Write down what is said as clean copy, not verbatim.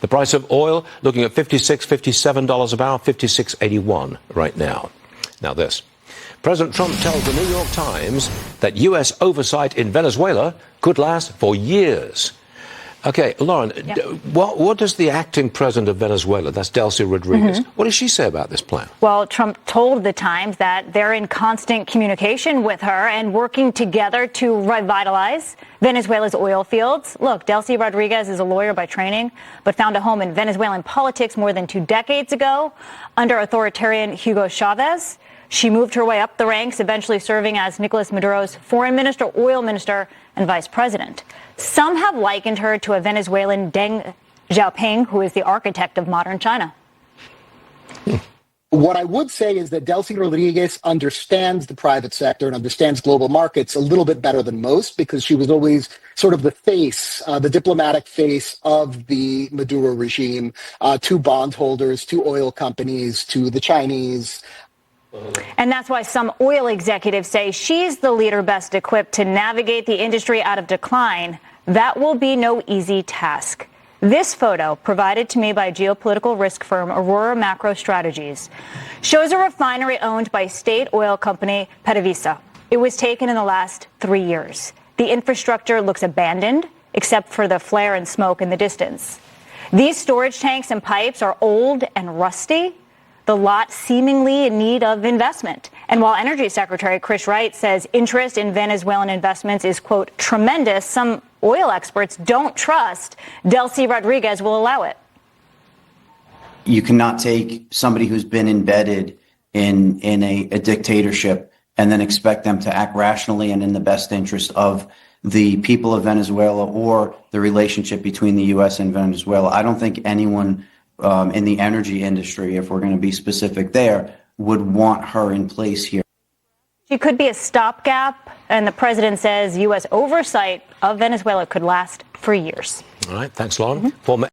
The price of oil looking at $56, $57 a barrel, $56.81 right now. Now this. President Trump tells the New York Times that U.S. oversight in Venezuela could last for years. Okay, Lauren, what does the acting president of Venezuela, that's Delcy Rodriguez, what does she say about this plan? Well, Trump told the Times that they're in constant communication with her and working together to revitalize Venezuela's oil fields. Look, Delcy Rodriguez is a lawyer by training, but found a home in Venezuelan politics more than 2 decades ago under authoritarian Hugo Chavez. She moved her way up the ranks, eventually serving as Nicolas Maduro's foreign minister, oil minister, and vice president. Some have likened her to a Venezuelan Deng Xiaoping, who is the architect of modern China. What I would say is that Delcy Rodriguez understands the private sector and understands global markets a little bit better than most, because she was always sort of the face, the diplomatic face of the Maduro regime to bondholders, to oil companies, to the Chinese. And that's why some oil executives say she's the leader best equipped to navigate the industry out of decline. That will be no easy task. This photo, provided to me by geopolitical risk firm Aurora Macro Strategies, shows a refinery owned by state oil company PDVSA. It was taken in the last 3 years. The infrastructure looks abandoned, except for the flare and smoke in the distance. These storage tanks and pipes are old and rusty. The lot seemingly in need of investment. And while Energy Secretary Chris Wright says interest in Venezuelan investments is, quote, tremendous, some oil experts don't trust Delcy Rodriguez will allow it. You cannot take somebody who's been embedded in a dictatorship and then expect them to act rationally and in the best interest of the people of Venezuela or the relationship between the U.S. and Venezuela. I don't think anyone in the energy industry, if we're going to be specific there, would want her in place here. She could be a stopgap, and the president says U.S. oversight of Venezuela could last for years. All right, thanks, Lauren.